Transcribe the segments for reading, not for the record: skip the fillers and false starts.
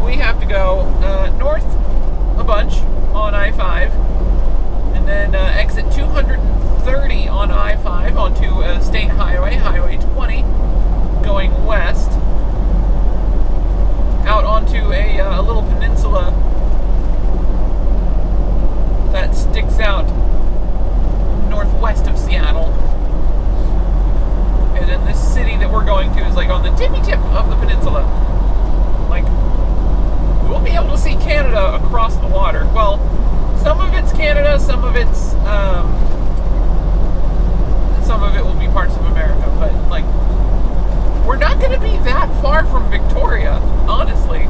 we have to go north a bunch on I-5, and then exit 230 on I-5 onto a state highway, Highway 20, going west, out onto a little peninsula that sticks out northwest of Seattle. And then this city that we're going to is like on the tippy tip of the peninsula. Like, we'll be able to see Canada across the water. Well, some of it's Canada, some of it will be parts of America, but like, we're not going to be that far from Victoria, honestly.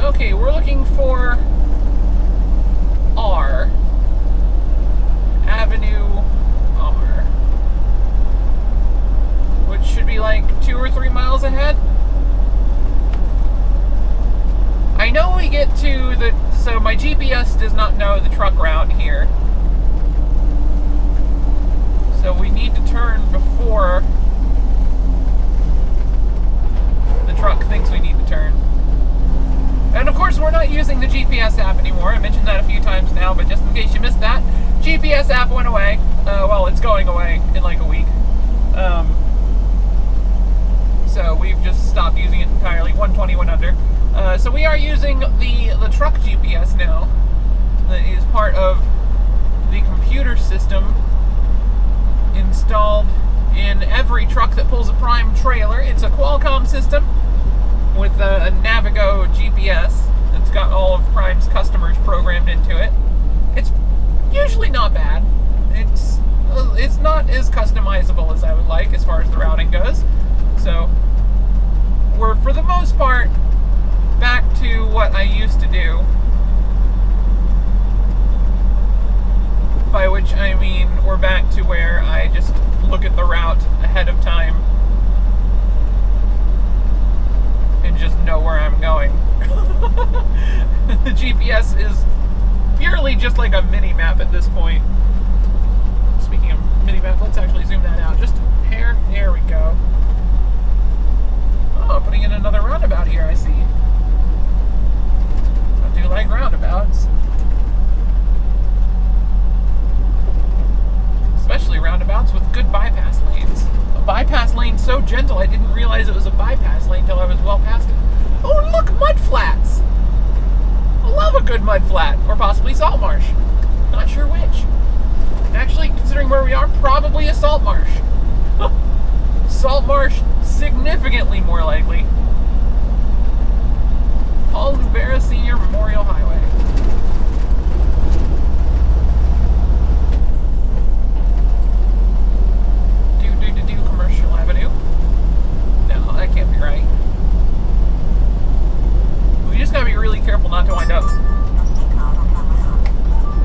Okay, we're looking for R. Avenue R. Which should be like 2 or 3 miles ahead. I know we get to the... So my GPS does not know the truck route here. So we need to turn before the truck thinks we need to turn. And of course, we're not using the GPS app anymore. I mentioned that a few times now, but just in case you missed that, GPS app went away. Well, it's going away in like a week. So we've just stopped using it entirely, 121 under. So we are using the truck GPS now. That is part of the computer system installed in every truck that pulls a Prime trailer. It's a Qualcomm system with a Navigo GPS that's got all of Prime's customers programmed into it. It's usually not bad. It's not as customizable as I would like as far as the routing goes. So we're, for the most part, back to what I used to do. By which I mean we're back to where I just look at the route ahead of time and just know where I'm going. The GPS is purely just like a mini-map at this point. Speaking of mini-map, let's actually zoom that out. Just here, there we go. Oh, putting in another roundabout here, I see. I do like roundabouts. Especially roundabouts with good bypass lanes. A bypass lane so gentle I didn't realize it was a bypass lane until I was well past it. Oh look, mud flats! I love a good mud flat, or possibly salt marsh. Not sure which. Actually, considering where we are, probably a salt marsh. Salt marsh, significantly more likely. Paul Rivera Senior Memorial Highway. Commercial Avenue. No, that can't be right. We just gotta be really careful not to wind up.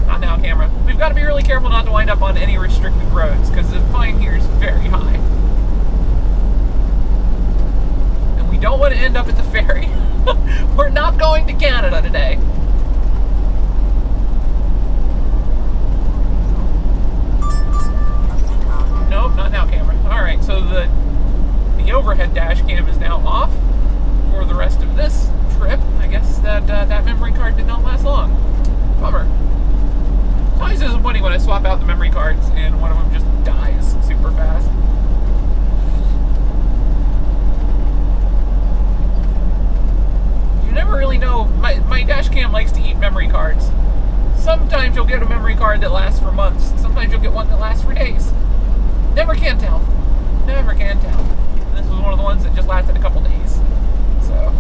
Not now, camera. We've got to be really careful not to wind up on any restricted roads because the fine here is very high. And we don't want to end up at the ferry. We're not going to Canada today. Nope, not now, camera. Alright, so the overhead dash cam is now off for the rest of this trip. I guess that that memory card did not last long. Bummer. It's always disappointing when I swap out the memory cards and one of them just dies super fast. You never really know. My dash cam likes to eat memory cards. Sometimes you'll get a memory card that lasts for months. Sometimes you'll get one that lasts for days. Never can tell. Never can tell. And this was one of the ones that just lasted a couple days. So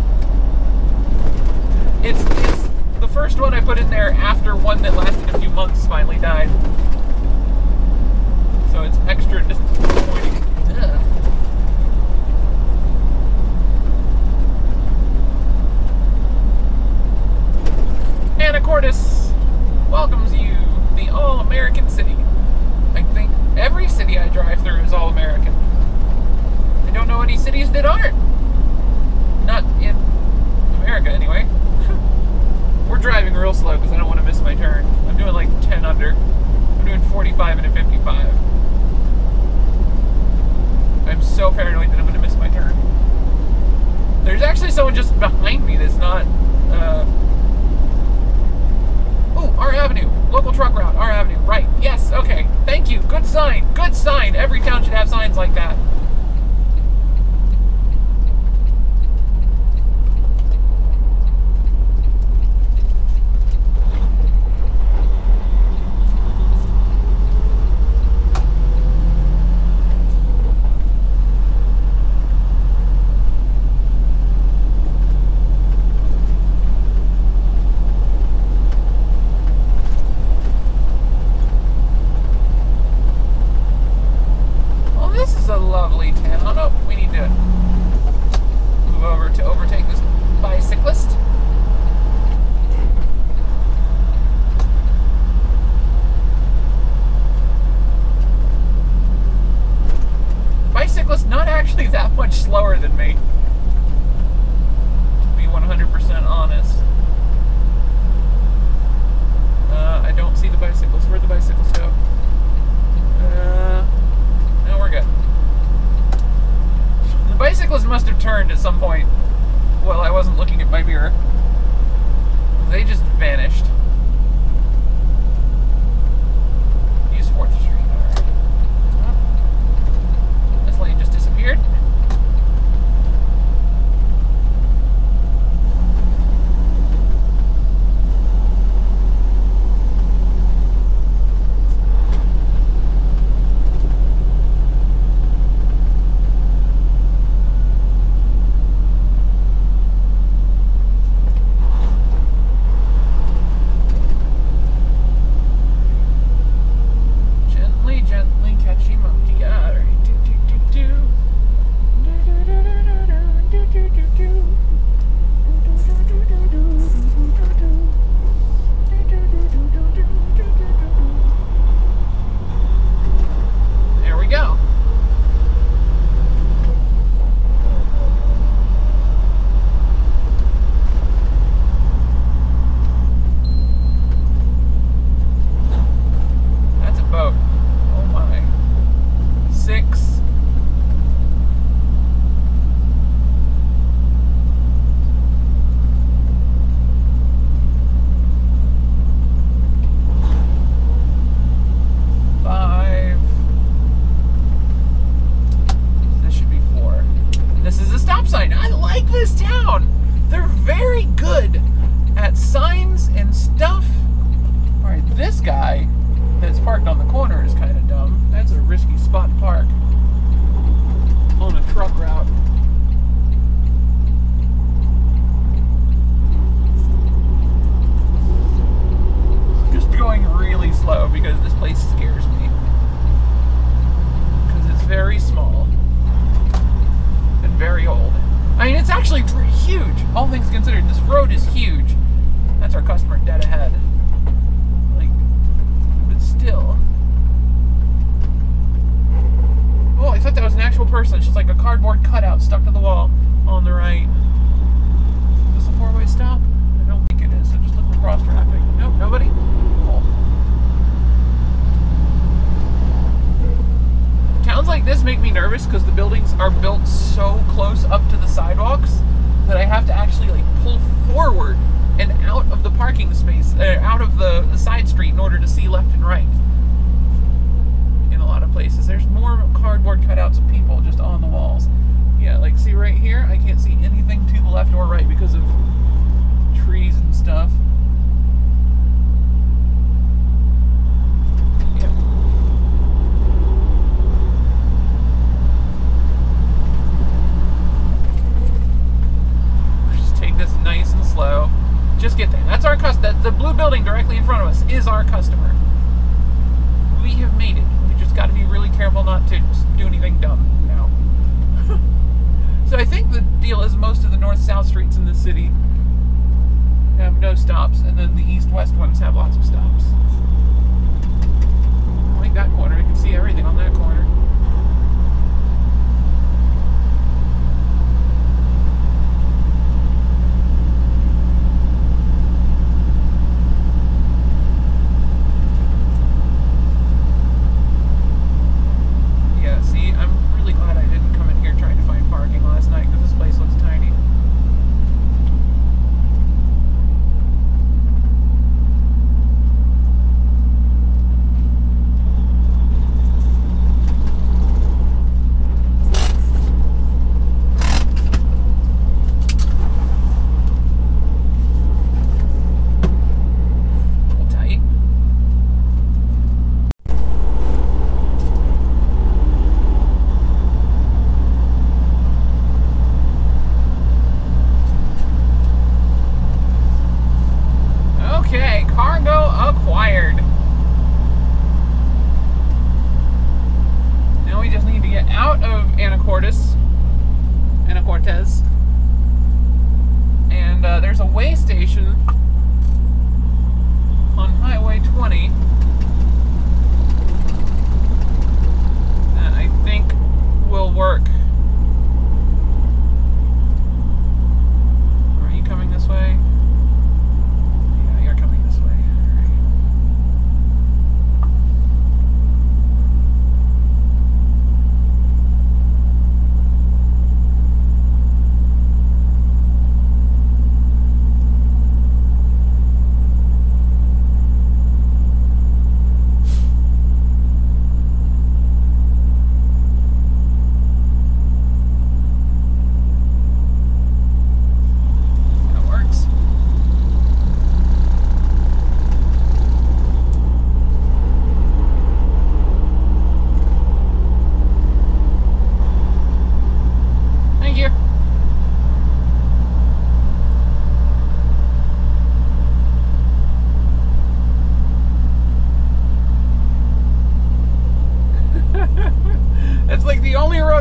it's the first one I put in there after one that lasted a few months finally died. So it's extra disappointing. Ugh. Anacortes welcomes you, the all-American city. I think every city I drive through is all-American. I don't know any cities that aren't. Not in America, anyway. We're driving real slow because I don't want to miss my turn. I'm doing like 10 under. I'm doing 45 and a 55. I'm so paranoid that I'm going to miss my someone just behind me that's not... Oh, R Avenue. Local truck route. R Avenue. Right. Yes. Okay. Thank you. Good sign. Good sign. Every town should have signs like that. Slower than me, to be 100% honest. I don't see the bicycles. Where'd the bicycles go? No, we're good. The bicyclists must have turned at some point while I wasn't looking at my mirror. They just vanished. Use 4th Street. Alright. Oh. This lane just disappeared. Because the buildings are built so close up to the sidewalks that I have to actually like pull forward and out of the parking space, out of the side street in order to see left and right. In a lot of places, there's more cardboard cutouts of people just on the walls. Yeah, like see right here, I can't see anything to the left or right because of trees and stuff. Nice and slow. Just get there. That's our customer. The blue building directly in front of us is our customer. We have made it. We just got to be really careful not to do anything dumb now. So I think the deal is most of the north-south streets in the city have no stops, and then the east-west ones have lots of stops. Like that corner. You can see everything on that corner.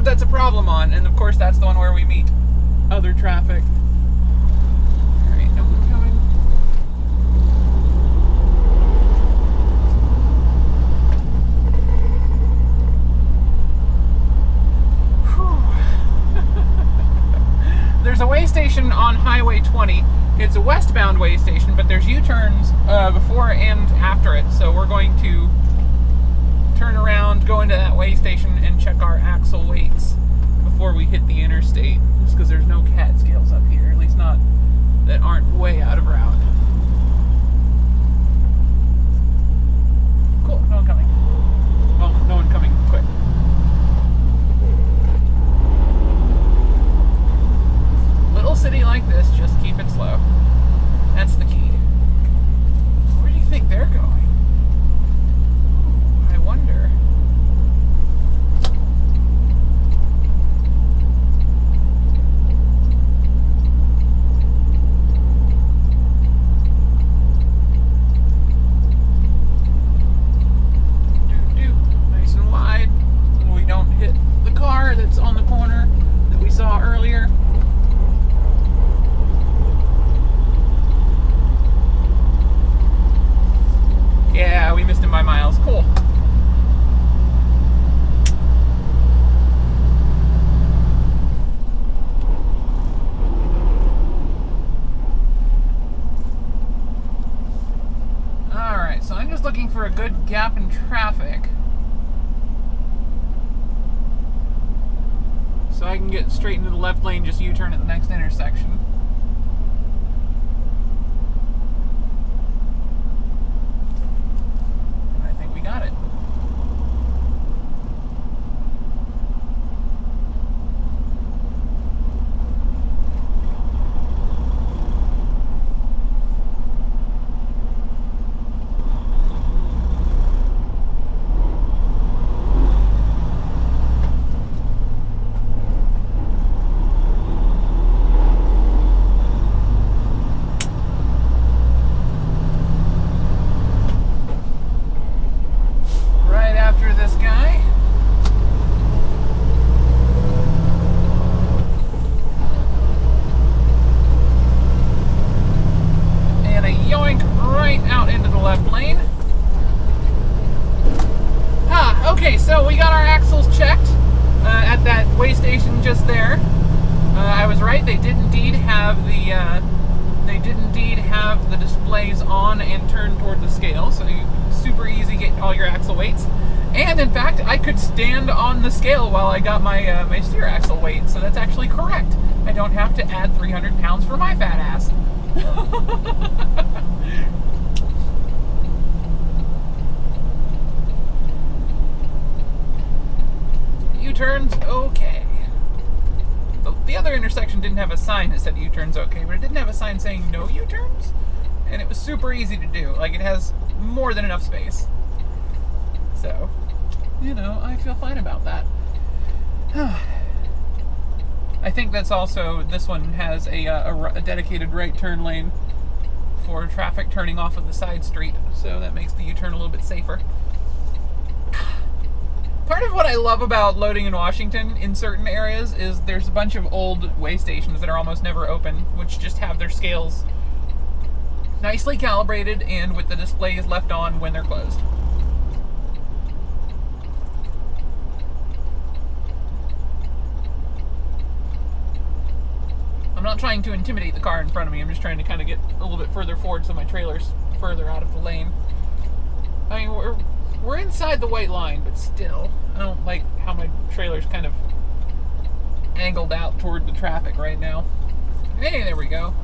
road that's a problem on, and of course that's the one where we meet other traffic. Alright, no one coming. There's a way station on Highway 20. It's a westbound way station, but there's U-turns before and after it, so we're going to turn around, go into that way station, and check our axle weights before we hit the interstate, just because there's no cat scales up here, at least not that aren't way out of route. Cool, no one coming. Well, no one coming quick. Little city like this, just keep it slow. That's the key. Where do you think they're going? Ooh, I wonder. Nice and wide. We don't hit the car that's on the corner that we saw earlier. Yeah, we missed him by miles. Cool. Alright, so I'm just looking for a good gap in traffic so I can get straight into the left lane, just U-turn at the next intersection. Got it. So we got our axles checked at that way station just there. I was right; they did indeed have the displays on and turned toward the scale, so super easy to get all your axle weights. And in fact, I could stand on the scale while I got my my steer axle weight, so that's actually correct. I don't have to add 300 pounds for my fat ass. U-turns okay. The other intersection didn't have a sign that said U-turns okay, but it didn't have a sign saying no U-turns, and it was super easy to do. Like, it has more than enough space. So, you know, I feel fine about that. I think that's also, this one has a dedicated right turn lane for traffic turning off of the side street, so that makes the U-turn a little bit safer. Part of what I love about loading in Washington in certain areas is there's a bunch of old way stations that are almost never open, which just have their scales nicely calibrated and with the displays left on when they're closed. I'm not trying to intimidate the car in front of me, I'm just trying to kind of get a little bit further forward so my trailer's further out of the lane. I mean, we're inside the white line, but still, I don't like how my trailer's kind of angled out toward the traffic right now. Hey, there we go.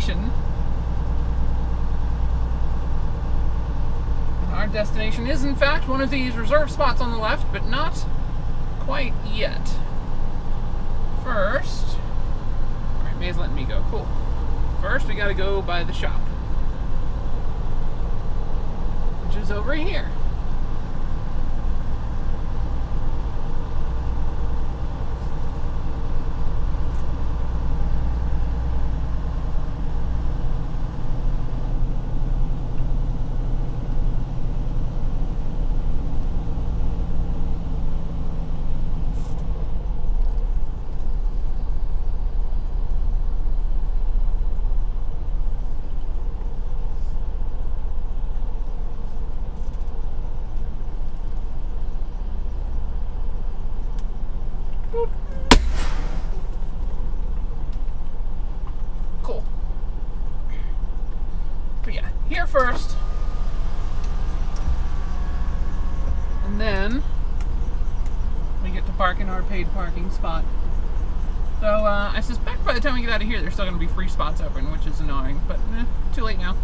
destination. Our destination is, in fact, one of these reserve spots on the left, but not quite yet. First, alright, May's letting me go. Cool. First, we gotta go by the shop, which is over here. Cool. But yeah, here first. And then we get to park in our paid parking spot. So I suspect by the time we get out of here, there's still going to be free spots open, which is annoying, but too late now.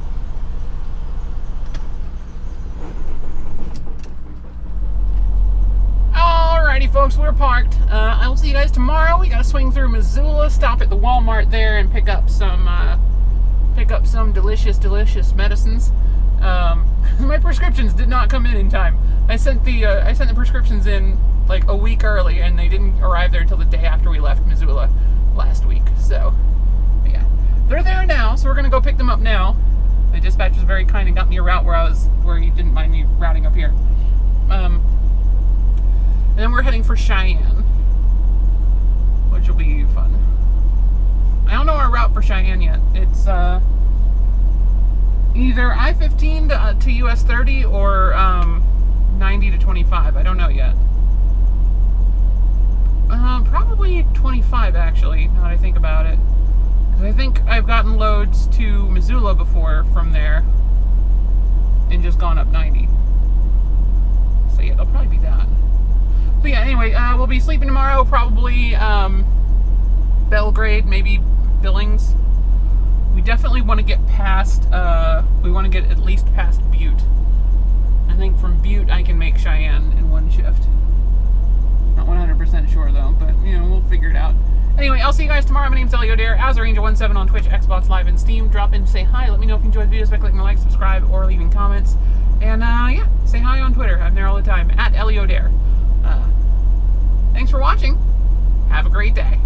Alrighty folks, we're parked. I will see you guys tomorrow. We gotta swing through Missoula, stop at the Walmart there, and pick up some delicious medicines. My prescriptions did not come in time. I sent the prescriptions in like a week early, and they didn't arrive there until the day after we left Missoula last week. So yeah, they're there now. So we're gonna go pick them up now. The dispatch was very kind and got me a route where he didn't mind me routing up here. And then we're heading for Cheyenne, which will be fun. I don't know our route for Cheyenne yet. It's either I-15 to US 30 or 90 to 25. I don't know yet. Probably 25 actually, now that I think about it. Because I think I've gotten loads to Missoula before from there and just gone up 90. So yeah, it'll probably be that. But yeah, anyway, we'll be sleeping tomorrow, probably Belgrade, maybe Billings. We definitely want to get past, we want to get at least past Butte. I think from Butte I can make Cheyenne in one shift. Not 100% sure though, but you know, we'll figure it out. Anyway, I'll see you guys tomorrow. My name's ElioDare, AzerAngel17 on Twitch, Xbox Live, and Steam. Drop in, say hi. Let me know if you enjoyed the videos by clicking the like, subscribe, or leaving comments. And yeah, say hi on Twitter. I'm there all the time, at ElioDare. Thanks for watching. Have a great day.